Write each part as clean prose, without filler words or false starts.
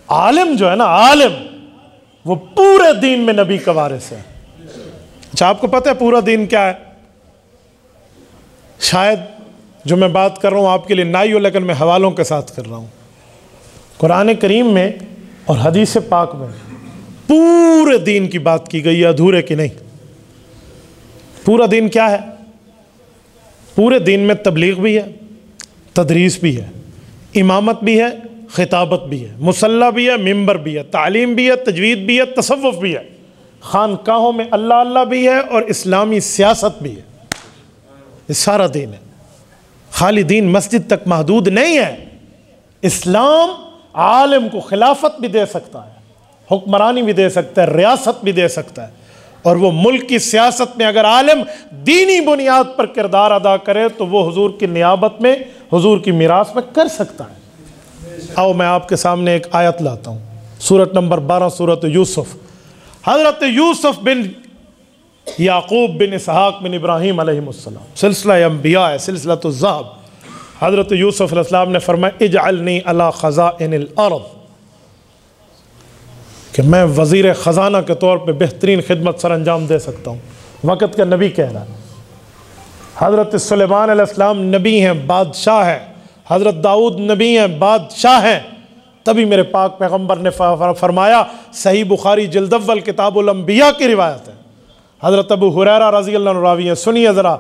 عالم جو ہے نا، عالم وہ پورے دین میں نبی کا وارث ہے۔ اچھا آپ کو پتہ ہے پورا دین کیا ہے؟ شاید جو میں بات کر رہا ہوں آپ کے لیے نائی ہو، لیکن میں حوالوں کے ساتھ کر رہا ہوں۔ قرآن کریم میں اور حدیث پاک میں پورے دین کی بات کی گئی ہے، ادھورے کی نہیں۔ پورا دین کیا ہے؟ پورے دین میں تبلیغ بھی ہے، تدریس بھی ہے، امامت بھی ہے، خطابت بھی ہے، مصلی بھی ہے، ممبر بھی ہے، تعلیم بھی ہے، تجوید بھی ہے، تصوف بھی ہے، خانقاہوں میں اللہ اللہ بھی ہے، اور اسلامی سیاست بھی ہے۔ یہ سارا دین ہے۔ خالی دین مسجد تک محدود نہیں ہے۔ اسلام عالم کو خلافت بھی دے سکتا ہے، حکمرانی بھی دے سکتا ہے، ریاست بھی دے سکتا ہے، اور وہ ملک کی سیاست میں اگر عالم دینی بنیاد پر کردار ادا کرے تو وہ حضور کی نیابت میں، حضور کی میراث میں کر سکتا ہے۔ آؤ میں آپ کے سامنے ایک آیت لاتا ہوں، سورۃ نمبر 12 سورۃ یوسف۔ حضرت یوسف بن یعقوب بن اسحاق بن ابراہیم علیہ السلام، سلسلہ انبیاء ہے، سلسلہ الذہب۔ حضرت یوسف علیہ السلام نے فرمایا اجعلنی علی خزائن الارض، کہ میں وزیر خزانہ کے طور پہ بہترین خدمت سر انجام دے سکتا ہوں۔ وقت کا نبی کہہ رہا ہے۔ حضرت سلیمان علیہ السلام نبی ہیں، بادشاہ ہے۔ حضرت داؤد نبی ہیں، بادشاہ ہیں۔ تبھی میرے پاک پیغمبر نے فرمایا، صحیح بخاری جلد اول کتاب الانبیاء کی روایت ہے، حضرت ابو ہریرہ رضی اللہ عنہ راوی ہیں۔ سنیے ذرا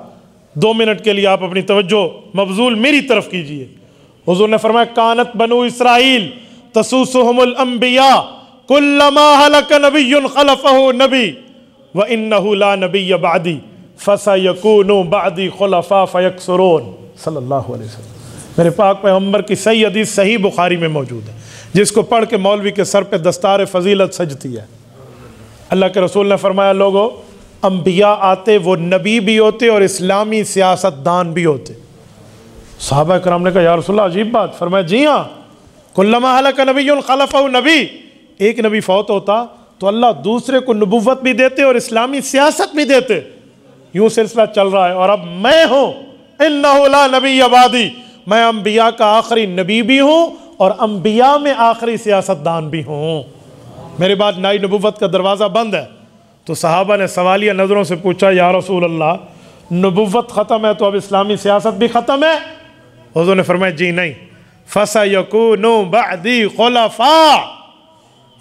2 منٹ کے لیے آپ اپنی توجہ مبذول میری طرف کیجئے۔ حضور نے فرمایا کانت بنو اسرائیل تسوسهم الانبیاء کلما ہلک نبی خلفہ نبی وانہ لا نبی بعدی فسیکون بعدی خلفاء فیکثرون، صلی اللہ علیہ وسلم۔ میرے پاک پیغمبر کی صحیح حدیث صحیح بخاری میں موجود ہے، جس کو پڑھ کے مولوی کے سر پہ دستار فضیلت سجتی ہے۔ اللہ کے رسول نے فرمایا لوگو، انبیاء آتے وہ نبی بھی ہوتے اور اسلامی سیاست دان بھی ہوتے۔ صحابہ کرام نے کہا یا رسول اللہ عجیب بات۔ فرمایا جی ہاں، کلما ہلک نبی خلفہ نبی، ایک نبی فوت ہوتا تو اللہ دوسرے کو نبوت بھی دیتے اور اسلامی سیاست بھی دیتے۔ یوں سلسلہ چل رہا ہے، اور اب میں ہوں انہ لا نبی بعدی، میں انبیاء کا آخری نبی بھی ہوں اور انبیاء میں آخری سیاست دان بھی ہوں۔ میرے بعد نئی نبوت کا دروازہ بند ہے۔ تو صحابہ نے سوالیہ نظروں سے پوچھا یا رسول اللہ نبوت ختم ہے تو اب اسلامی سیاست بھی ختم ہے؟ حضور نے فرمایا جی نہیں، فَسَيَكُونُ بَعْدِي خُلَفَاء،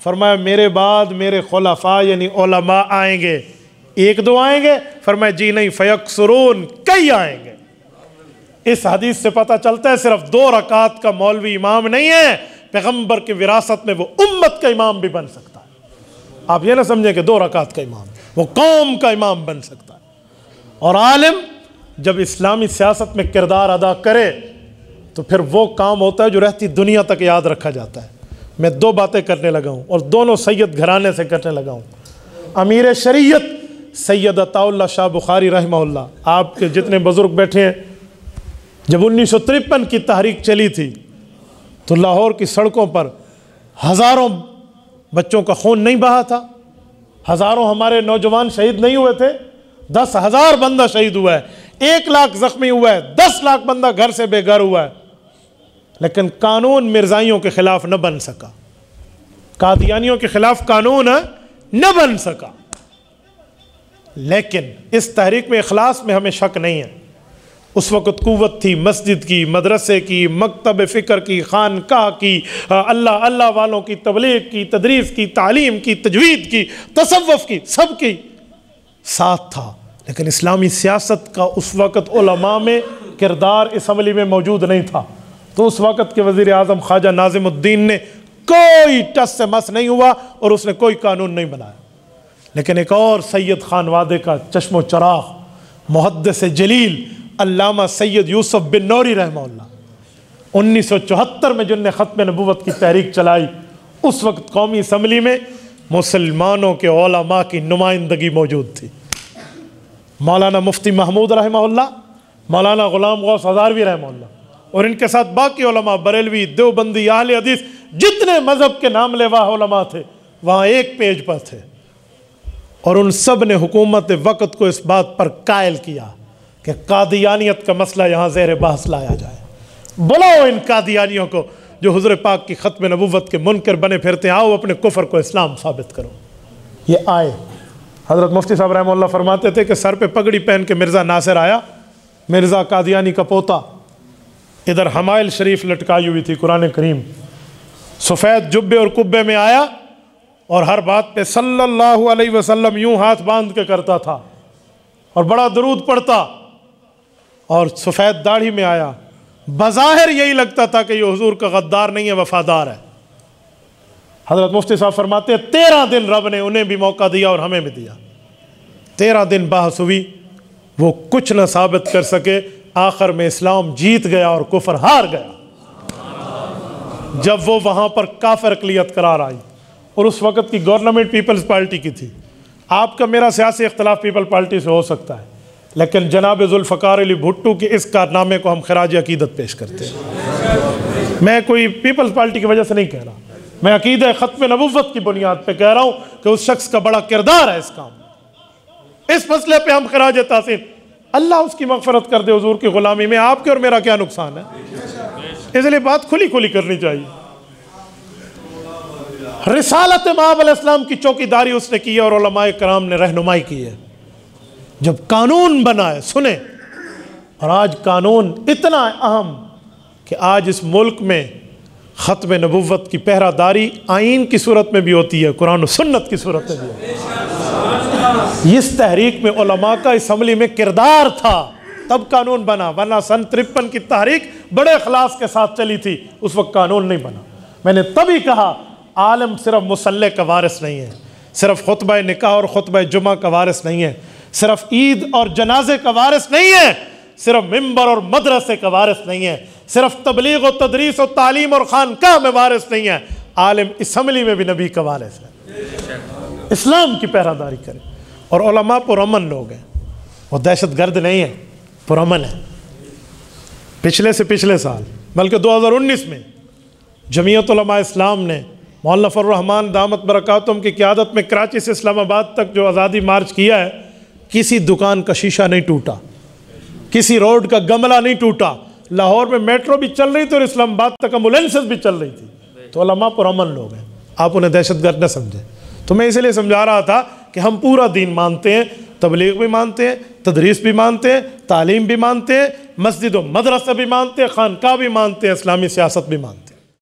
فرمایا میرے بعد میرے خلفاء یعنی علماء آئیں گے، 1-2 آئیں گے؟ فرمایا جی نہیں، فَيَكْثُرُونَ، کئی آئیں گے۔ اس حدیث سے پتہ چلتا ہے صرف 2 رکعت کا مولوی امام نہیں ہے، پیغمبر کی وراثت میں وہ امت کا امام بھی بن سکتا ہے۔ آپ یہ نہ سمجھیں کہ 2 رکعت کا امام، وہ قوم کا امام بن سکتا ہے۔ اور عالم جب اسلامی سیاست میں کردار ادا کرے تو پھر وہ کام ہوتا ہے جو رہتی دنیا تک یاد رکھا جاتا ہے۔ میں 2 باتیں کرنے لگا ہوں اور دونوں سید گھرانے سے کرنے لگا ہوں۔ امیر شریعت سید عطا اللہ شاہ بخاری رحمہ اللہ، آپ کے جتنے بزرگ بیٹھے ہیں، جب 1953 کی تحریک چلی تھی تو لاہور کی سڑکوں پر ہزاروں بچوں کا خون نہیں بہا تھا، ہزاروں ہمارے نوجوان شہید نہیں ہوئے تھے، 10,000 بندہ شہید ہوا ہے، 1 لاکھ زخمی ہوا ہے، 10 لاکھ بندہ گھر سے بے گھر ہوا ہے، لیکن قانون مرزائیوں کے خلاف نہ بن سکا، قادیانیوں کے خلاف قانون نہ بن سکا۔ لیکن اس تحریک میں اخلاص میں ہمیں شک نہیں ہے۔ اس وقت قوت تھی مسجد کی، مدرسے کی، مکتب فکر کی، خانقاہ کی، اللہ اللہ والوں کی، تبلیغ کی، تدریس کی، تعلیم کی، تجوید کی، تصوف کی، سب کی ساتھ تھا۔ لیکن اسلامی سیاست کا اس وقت علماء میں کردار اسمبلی میں موجود نہیں تھا، تو اس وقت کے وزیر اعظم خواجہ ناظم الدین نے کوئی ٹس سے مس نہیں ہوا اور اس نے کوئی قانون نہیں بنایا۔ لیکن ایک اور سید خان وادے کا چشم و چراغ، محدث جلیل علامہ سید یوسف بن نوری رحمہ اللہ، 1974 میں جن نے ختم نبوت کی تحریک چلائی، اس وقت قومی اسمبلی میں مسلمانوں کے علماء کی نمائندگی موجود تھی۔ مولانا مفتی محمود رحمہ اللہ، مولانا غلام غوث ہزاروی رحمہ اللہ، اور ان کے ساتھ باقی علماء، بریلوی، دیوبندی، اہل حدیث، جتنے مذہب کے نام لیوا علماء تھے وہاں ایک پیج پر تھے، اور ان سب نے حکومت وقت کو اس بات پر قائل کیا کہ قادیانیت کا مسئلہ یہاں زیر بحث لایا جائے۔ بلاؤ ان قادیانیوں کو جو حضور پاک کی ختم نبوت کے منکر بنے پھرتے ہیں، آؤ اپنے کفر کو اسلام ثابت کرو۔ یہ آئے۔ حضرت مفتی صاحب رحمہ اللہ فرماتے تھے کہ سر پہ پگڑی پہن کے مرزا ناصر آیا، مرزا قادیانی کا پوتا، ادھر حمائل شریف لٹکائی ہوئی تھی قرآن کریم، سفید جبے اور کبے میں آیا اور ہر بات پہ صلی اللہ علیہ وسلم یوں ہاتھ باندھ کے کرتا تھا اور بڑا درود پڑھتا، اور سفید داڑھی میں آیا، بظاہر یہی لگتا تھا کہ یہ حضور کا غدار نہیں ہے، وفادار ہے۔ حضرت مفتی صاحب فرماتے ہیں 13 دن رب نے انہیں بھی موقع دیا اور ہمیں بھی دیا، 13 دن بحث ہوئی، وہ کچھ نہ ثابت کر سکے، آخر میں اسلام جیت گیا اور کفر ہار گیا جب وہ وہاں پر کافر اقلیت قرار آئی۔ اور اس وقت کی گورنمنٹ پیپلز پارٹی کی تھی۔ آپ کا میرا سیاسی اختلاف پیپل پارٹی سے ہو سکتا ہے، لیکن جناب ذوالفقار علی بھٹو کے اس کارنامے کو ہم خراج عقیدت پیش کرتے ہیں۔ میں کوئی پیپلز پارٹی کی وجہ سے نہیں کہہ رہا، میں عقیدہ ختم نبوت کی بنیاد پہ کہہ رہا ہوں کہ اس شخص کا بڑا کردار ہے اس کام، اس مسئلے پہ ہم خراج تحسین، اللہ اس کی مغفرت کر دے، حضور کی غلامی میں آپ کے اور میرا کیا نقصان ہے، اس لیے بات کھلی کھلی کرنی چاہیے۔ رسالت مآب علیہ السلام کی چوکیداری اس نے کی ہے اور علماء کرام نے رہنمائی کی ہے۔ جب قانون بنا ہے، سنیں، اور آج قانون اتنا اہم کہ آج اس ملک میں ختم نبوت کی پہرہ داری آئین کی صورت میں بھی ہوتی ہے، قرآن و سنت کی صورت میں بھی ہے۔ اس تحریک میں علماء کا اسمبلی میں کردار تھا، تب قانون بنا، ورنہ سن 53 کی تحریک بڑے اخلاص کے ساتھ چلی تھی، اس وقت قانون نہیں بنا۔ میں نے تبھی کہا عالم صرف مصلی کا وارث نہیں ہے، صرف خطبہ نکاح اور خطبہ جمعہ کا وارث نہیں ہے، صرف عید اور جنازے کا وارث نہیں ہے، صرف ممبر اور مدرسے کا وارث نہیں ہے، صرف تبلیغ و تدریس و تعلیم اور خانقاہ میں وارث نہیں ہے، عالم اسمبلی میں بھی نبی کا وارث ہے۔ اسلام کی پہرہ داری کرے، اور علماء پرامن لوگ ہیں، وہ دہشت گرد نہیں ہیں، پرامن ہیں۔ پچھلے سے پچھلے سال بلکہ 2019 میں جمعیت علماء اسلام نے مولانا فضل الرحمان دامت برکاتہم کی قیادت میں کراچی سے اسلام آباد تک جو آزادی مارچ کیا ہے، کسی دکان کا شیشہ نہیں ٹوٹا، کسی روڈ کا گملہ نہیں ٹوٹا، لاہور میں میٹرو بھی چل رہی تھی اور اسلام آباد تک ایمبولینسز بھی چل رہی تھی۔ تو علماء پرامن لوگ ہیں، آپ انہیں دہشت گرد نہ سمجھیں۔ تو میں اسی لیے سمجھا رہا تھا کہ ہم پورا دین مانتے ہیں، تبلیغ بھی مانتے ہیں، تدریس بھی مانتے ہیں، تعلیم بھی مانتے ہیں، مسجد و مدرسہ بھی مانتے ہیں، خانقاہ بھی مانتے ہیں، اسلامی سیاست بھی مانتے ہیں۔